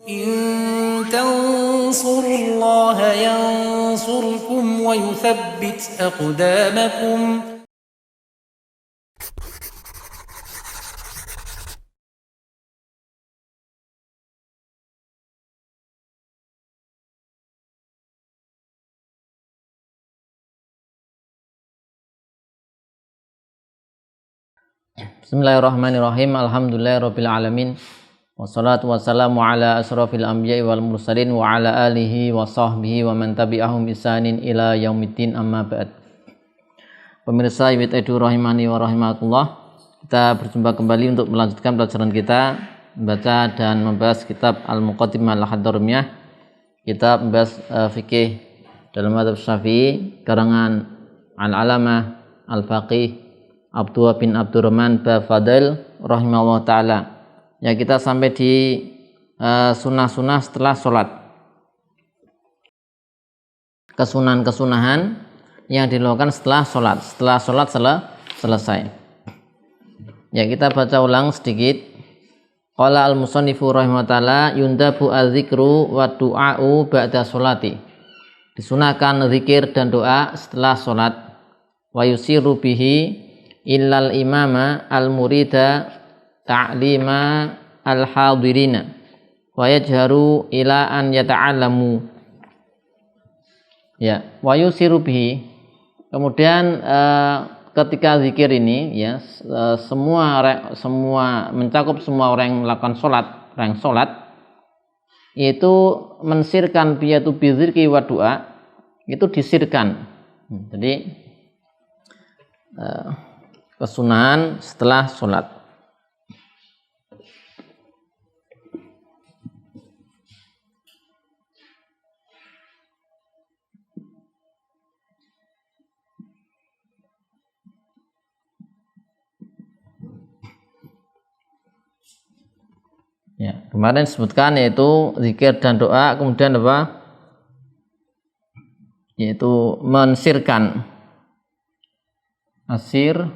إن تنصروا الله ينصركم ويثبت أقدامكم. Bismillahirrahmanirrahim. Alhamdulillahirabbil alamin. Wassalatu wassalamu ala asrofil anbiya'i wal mursalin wa ala alihi wa sahbihi wa man tabi'ahum bisanin ila yaumiddin, amma ba'd. Pemirsa Ibit Edu rahimani wa rahimakumullah, kita berjumpa kembali untuk melanjutkan pelajaran kita membaca dan membahas kitab Al-Muqaddimah Al-Hadramiyah, kitab membahas fikih dalam mazhab Syafi'i karangan Al-Alamah Al-Faqih Abdullah bin Abdurrahman Bafadil rahimahullah ta'ala. Ya, kita sampai di sunnah-sunnah setelah sholat, kesunahan-kesunahan yang dilakukan setelah sholat selesai. Ya, kita baca ulang sedikit. Qala al-musannifu rahimahullah ta'ala, yundabu al-zikru wa du'a'u ba'da sholati. Disunahkan zikir dan doa setelah sholat. Wa yusiru bihi illal imama al-murida ta'lima al-hadirina wa yajharu ila an yata'allamu. Ya, wa yusiru bihi. Kemudian ketika zikir ini ya, semua mencakup semua orang yang melakukan sholat, yaitu mensirkan biyatu bizikri wa doa, itu disirkan. Jadi kesunahan setelah sholat. Ya, kemarin disebutkan yaitu zikir dan doa, kemudian apa? Yaitu mensirkan. Asir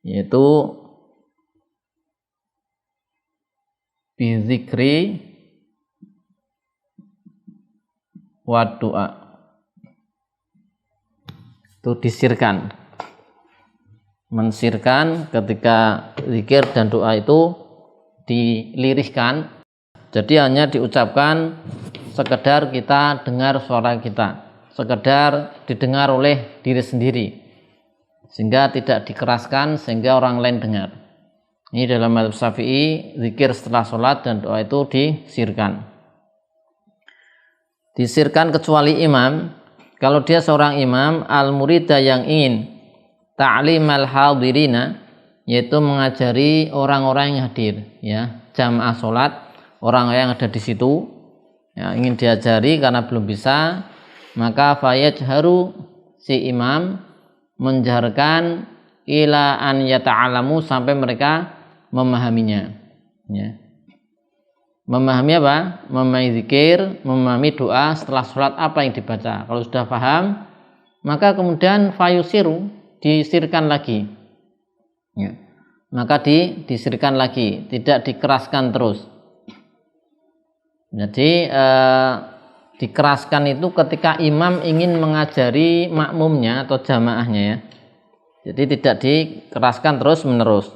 yaitu bizikri wa doa, itu disirkan, mensirkan ketika zikir dan doa itu dilirihkan, jadi hanya diucapkan sekedar kita dengar suara kita, sekedar didengar oleh diri sendiri, sehingga tidak dikeraskan sehingga orang lain dengar. Ini dalam mazhab Syafi'i, zikir setelah sholat dan doa itu disirkan. Disirkan kecuali imam. Kalau dia seorang imam al-murida yang ingin ta'limal hadirina, yaitu mengajari orang-orang yang hadir, ya, jamaah sholat, orang yang ada di situ, ya, ingin diajari karena belum bisa, maka fayajharu, si imam menjaharkan ila an yata'alamu, sampai mereka memahaminya, ya. Memahami apa? Memahami zikir, memahami doa setelah sholat apa yang dibaca. Kalau sudah paham, maka kemudian fayusiru, disirkan lagi, ya. Maka disirkan lagi, tidak dikeraskan terus. Jadi dikeraskan itu ketika imam ingin mengajari makmumnya atau jamaahnya, ya. Jadi tidak dikeraskan terus menerus.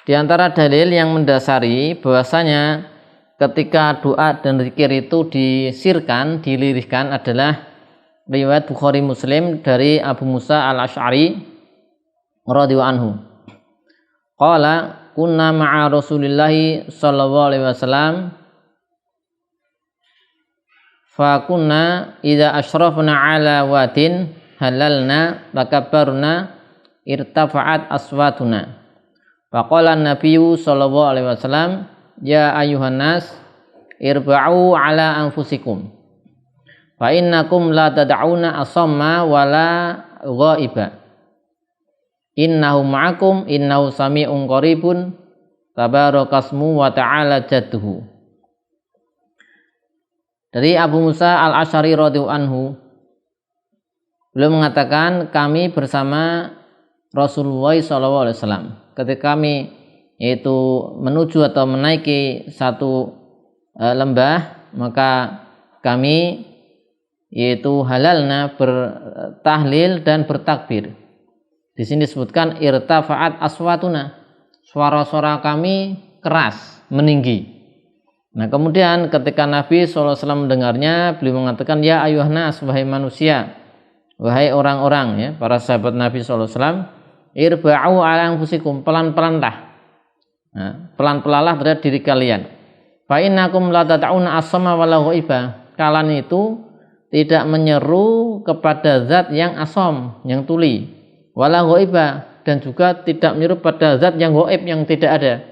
Di antara dalil yang mendasari bahwasanya ketika doa dan zikir itu disirkan, dilirihkan adalah riwayat Bukhari Muslim dari Abu Musa al-Asy'ari radhiyallahu anhu. Qala kunna ma'a Rasulillahi sallallahu alaihi wasallam fa kunna idza asyrafna ala wadin halalna takabbarna irtafa'at aswatuna. Faqala an-nabiyyu sallallahu alaihi wasallam, ya ayuhan nas irba'u ala anfusikum fa innakum la tad'una asamma wala ghaiba innahu ma'akum innahu sami'un qaribun tabarakasmu wa ta'ala jadduhu. Dari Abu Musa al-Asy'ari radhiyallahu anhu, beliau mengatakan kami bersama Rasulullah SAW ketika kami yaitu menuju atau menaiki satu lembah, maka kami yaitu halalna bertahlil dan bertakbir. Di sini disebutkan irtafa'at aswatuna, suara-suara kami keras, meninggi. Nah, kemudian ketika Nabi SAW mendengarnya, beliau mengatakan, ya ayuhnas, wahai manusia, wahai orang-orang, ya, para sahabat Nabi SAW, irba'u ala anfusikum, pelan-pelanlah. Nah, pelan-pelanlah terhadap diri kalian. Fa innakum la tata'una as-sama wala ghaiba. Kalian itu tidak menyeru kepada zat yang asom, yang tuli, wala ghaiba, dan juga tidak menyeru pada zat yang ghaib, yang tidak ada.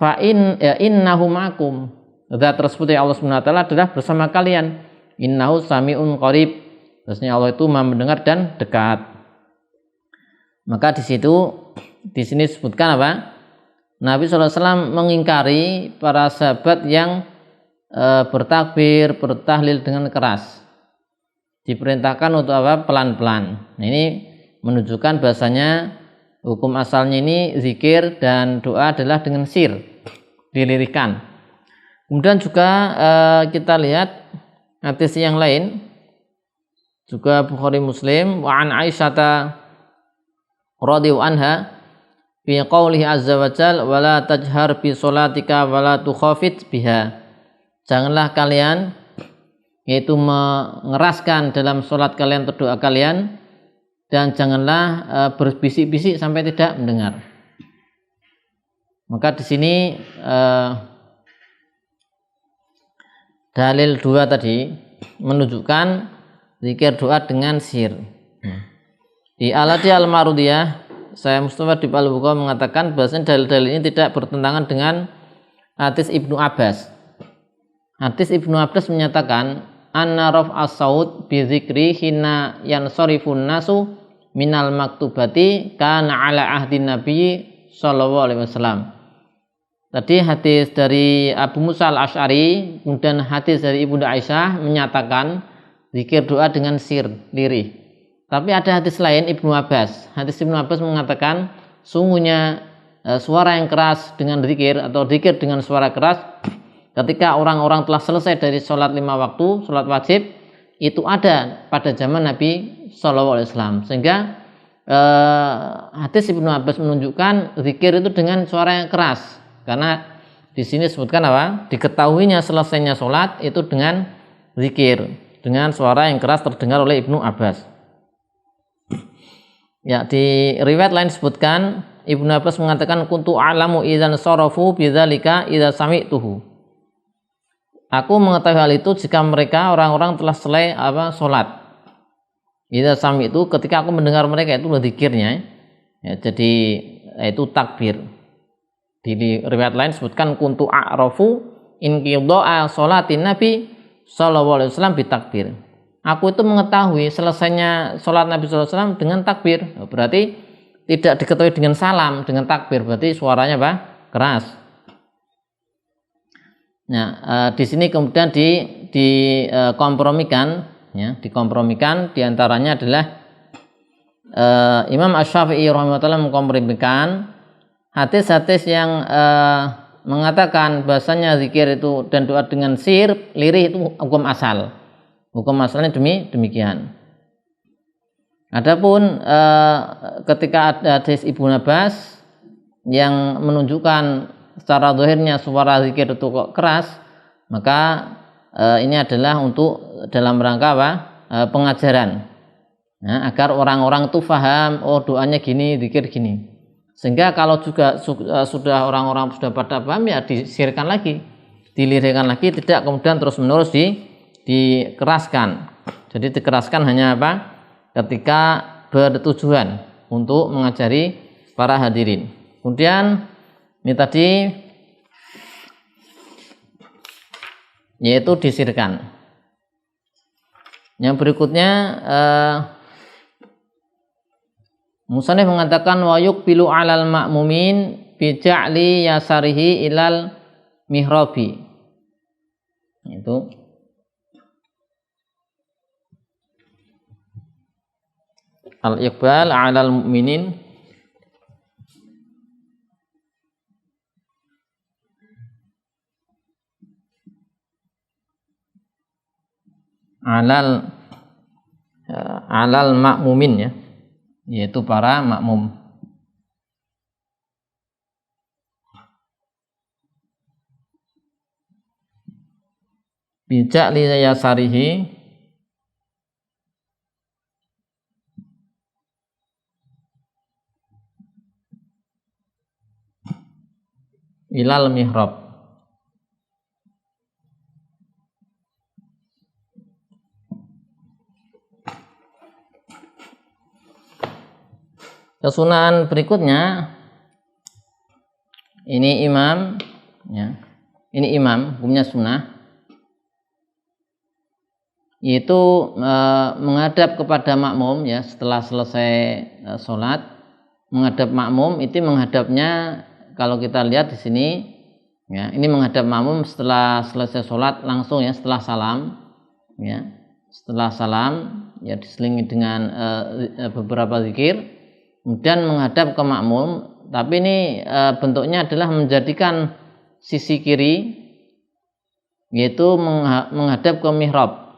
Fa innahu ma'akum. Zat tersebut ya Allah Subhanahu wa taala adalah bersama kalian. Innahu sami'un qarib. Maksudnya Allah itu Maha mendengar dan dekat. Maka di sini disebutkan apa? Nabi SAW mengingkari para sahabat yang bertakbir, bertahlil dengan keras. Diperintahkan untuk apa? Pelan-pelan. Nah, ini menunjukkan bahasanya hukum asalnya ini zikir dan doa adalah dengan sir, dilirihkan. Kemudian juga kita lihat hadis yang lain juga Bukhari Muslim, wa an Aisyata radhiyallahu anha fi qoulihi azza wa jalla wala tajhar bi sholatika wala tukhafit biha. Janganlah kalian yaitu mengeraskan dalam salat kalian atau doa kalian, dan janganlah berbisik-bisik sampai tidak mendengar. Maka di sini dalil dua tadi menunjukkan zikir doa dengan sir. Di Al-Hadi Al-Marudiyah, saya Mustafa di Al-Bukhari mengatakan bahwasanya dalil-dalil ini tidak bertentangan dengan hadis Ibnu Abbas. Hadis Ibnu Abbas menyatakan anna raf'as saut bi dzikri hina yansarifun nasu minal maktubati kana ala ahdi Nabi sallallahu alaihi wasallam. Tadi hadis dari Abu Musa al-Asy'ari, kemudian hadis dari Ibunda Aisyah menyatakan zikir doa dengan sir, lirih. Tapi ada hadis lain Ibnu Abbas. Hadis Ibnu Abbas mengatakan sungguhnya suara yang keras dengan zikir atau zikir dengan suara keras ketika orang-orang telah selesai dari sholat 5 waktu, sholat wajib, itu ada pada zaman Nabi Sallallahu Alaihi Wasallam. Sehingga hadis Ibnu Abbas menunjukkan zikir itu dengan suara yang keras, karena di sini disebutkan apa? Diketahuinya selesainya sholat itu dengan zikir, dengan suara yang keras terdengar oleh Ibnu Abbas. Ya, di riwayat lain disebutkan Ibnu Abbas mengatakan kuntu a'lamu idzan sarafu bidzalika idza sami'tuhu. Aku mengetahui hal itu jika mereka orang-orang telah selesai sholat. Idza sami'tu, ketika aku mendengar mereka itu zikirnya. Ya, jadi itu takbir. Di riwayat lain disebutkan kuntu a'rafu in qidha'a sholatin Nabi sallallahu alaihi wasallam bitakbir. Aku itu mengetahui selesainya sholat Nabi sallallahu alaihi wasallam dengan takbir. Berarti tidak diketahui dengan salam, dengan takbir. Berarti suaranya apa? Keras. Nah, di sini kemudian dikompromikan, ya, dikompromikan. Diantaranya adalah Imam Asy-Syafi'i rahimahullah mengkompromikan hadis-hadis yang mengatakan bahasanya zikir itu dan doa dengan sir, lirih itu hukum asal. Hukum asalnya demikian. Adapun ketika ada hadis Ibnu Abbas yang menunjukkan secara zahirnya suara zikir itu kok keras, maka ini adalah untuk dalam rangka apa? Pengajaran, ya, agar orang-orang itu paham, oh doanya gini, zikir gini. Sehingga kalau juga sudah orang-orang sudah pada paham, ya disirkan lagi, dilirihkan lagi, tidak kemudian terus menerus dikeraskan. Jadi dikeraskan hanya apa? Ketika bertujuan untuk mengajari para hadirin. Kemudian ini tadi yaitu disirkan. Yang berikutnya Musannif mengatakan wa yuqbilu 'alal ma'mumin bi ja'li yasarihi ilal mihrabi. Itu al-iqbal 'alal mu'minin alal makmumin ya, yaitu para makmum. Bijak li yasarihi ilal mihrab. Kesunahan berikutnya, ini imam ya. Ini imam, hukumnya sunnah, yaitu menghadap kepada makmum ya, setelah selesai sholat, menghadap makmum. Itu menghadapnya kalau kita lihat di sini ya, ini menghadap makmum setelah selesai sholat langsung ya, setelah salam ya, setelah salam ya, diselingi dengan beberapa zikir, kemudian menghadap ke makmum. Tapi ini bentuknya adalah menjadikan sisi kiri, yaitu menghadap ke mihrab.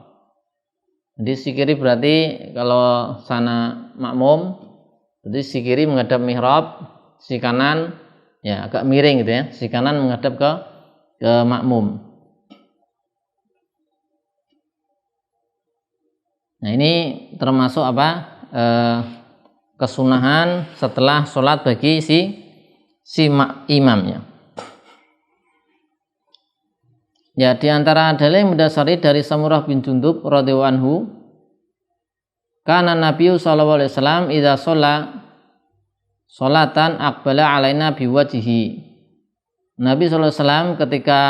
Jadi sisi kiri berarti kalau sana makmum, jadi sisi kiri menghadap mihrab, sisi kanan ya agak miring gitu ya, sisi kanan menghadap ke makmum. Nah ini termasuk apa? Kesunahan setelah sholat bagi si imamnya. Ya, di antara dalil yang mendasari dari Samurah bin Jundub radhiyallahu anhu, kana Nabi sallallahu alaihi wasallam idza shalla sholatan aqbala alaina biwajhihi. Nabi sallallahu alaihi wasallam ketika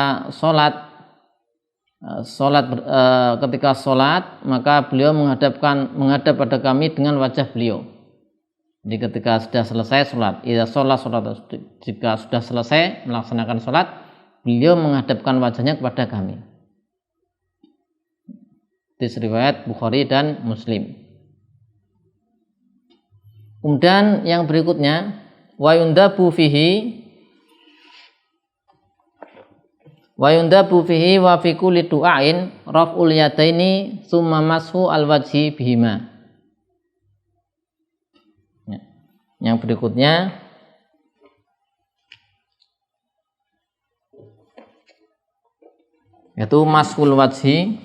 ketika sholat maka beliau menghadap pada kami dengan wajah beliau. Jadi ketika sudah selesai sholat, jika sudah selesai melaksanakan sholat, beliau menghadapkan wajahnya kepada kami. Di riwayat Bukhari dan Muslim. Kemudian yang berikutnya, wa yundabu fihi wa fi kulli du'ain raf'ul yadaini summa mashu al-wajhi bihima. Yang berikutnya, yaitu mashul wajhi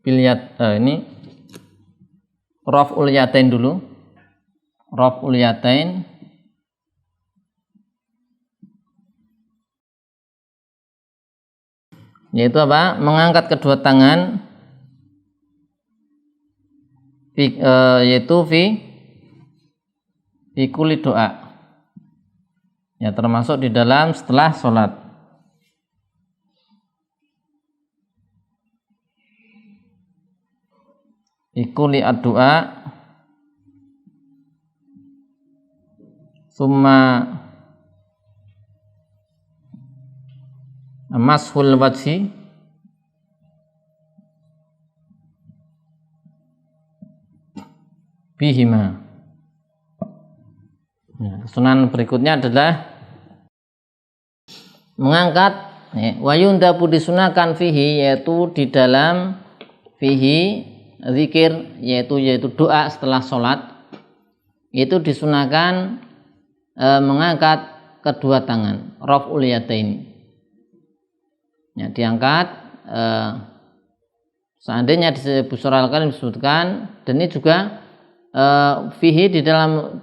bil yad, ini raf'ul yadain dulu. Raf'ul yadain yaitu apa? Mengangkat kedua tangan, yaitu fi kulli doa ya, termasuk di dalam setelah sholat. Ikuli ad-doa summa mashul wajhi bihima. Sunan berikutnya adalah mengangkat wa yundabu disunahkan fihi, yaitu di dalam fihi zikir, yaitu doa setelah sholat, itu disunahkan mengangkat kedua tangan, raf'ul yadain ya, diangkat seandainya di Busra al-Karim disebutkan, dan ini juga fihi di dalam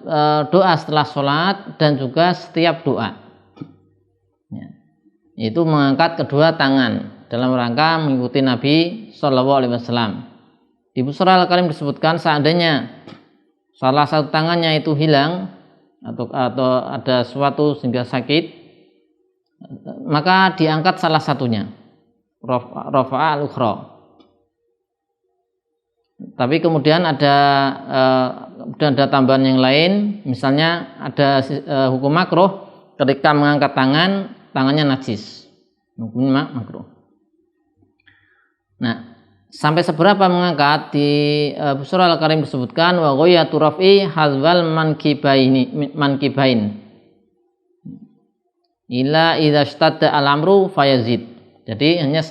doa setelah sholat dan juga setiap doa ya, itu mengangkat kedua tangan dalam rangka mengikuti Nabi Shallallahu Alaihi Wasallam. Di Busra al-Karim disebutkan seandainya salah satu tangannya itu hilang atau ada sesuatu sehingga sakit, maka diangkat salah satunya, rafa'a al-ukhra. Tapi kemudian ada tambahan yang lain, misalnya ada hukum makruh ketika mengangkat tangannya najis, hukumnya makruh. Nah, sampai seberapa mengangkat? Di Busra al-Karim disebutkan wa ghayatu raf'i hazwal mankibain ila idza ishtadda al-amru fayazid. Jadi hanya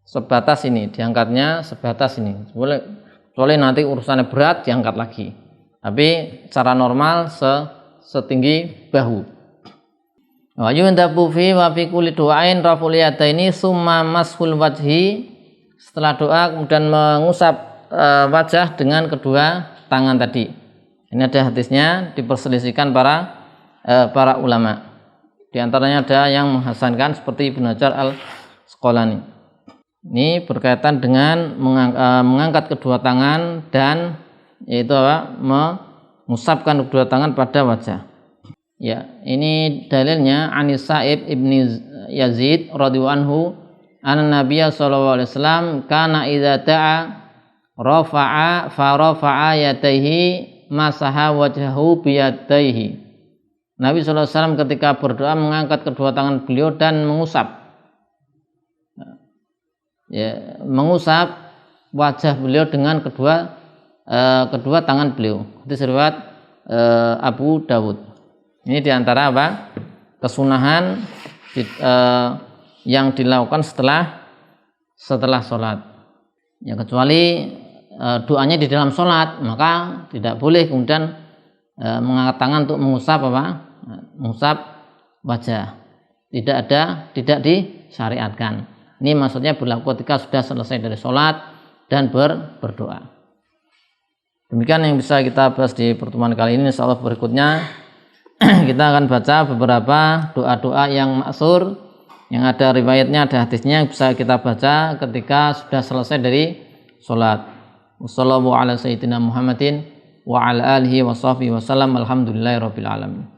sebatas ini, diangkatnya sebatas ini. Boleh nanti urusannya berat diangkat lagi. Tapi secara normal setinggi bahu. Wa yundabu fi wa fi kulli du'ain raful yadaini summa mashul wajhi. Setelah doa kemudian mengusap wajah dengan kedua tangan tadi. Ini ada hadisnya, diperselisihkan para ulama. Di antaranya ada yang menghasankan seperti Ibnu Hajar Al-Asqalani. Ini berkaitan dengan mengangkat kedua tangan dan yaitu mengusapkan kedua tangan pada wajah. Ya, ini dalilnya Anis Sa'ib ibni Yazid radhiyallahu anhu, anna Nabiyya sallallahu alaihi wasallam kana idza da'a rafa'a yadayhi masaha wajhahu biyadaihi. Nabi sallallahu alaihi wasallam ketika berdoa mengangkat kedua tangan beliau dan mengusap wajah beliau dengan kedua tangan beliau. Hadis riwayat Abu Dawud. Ini diantara kesunahan yang dilakukan setelah sholat. Ya, kecuali doanya di dalam sholat, maka tidak boleh kemudian mengangkat tangan untuk mengusap wajah. Tidak disyariatkan. Ini maksudnya berlaku ketika sudah selesai dari sholat dan berdoa. Demikian yang bisa kita bahas di pertemuan kali ini. Insyaallah berikutnya kita akan baca beberapa doa-doa yang maksur, yang ada riwayatnya, ada hadisnya, yang bisa kita baca ketika sudah selesai dari sholat. Wassalamu ala sayyidina Muhammadin wa ala alihi wa sahbihi wa sallam. Alhamdulillahirabbil alamin.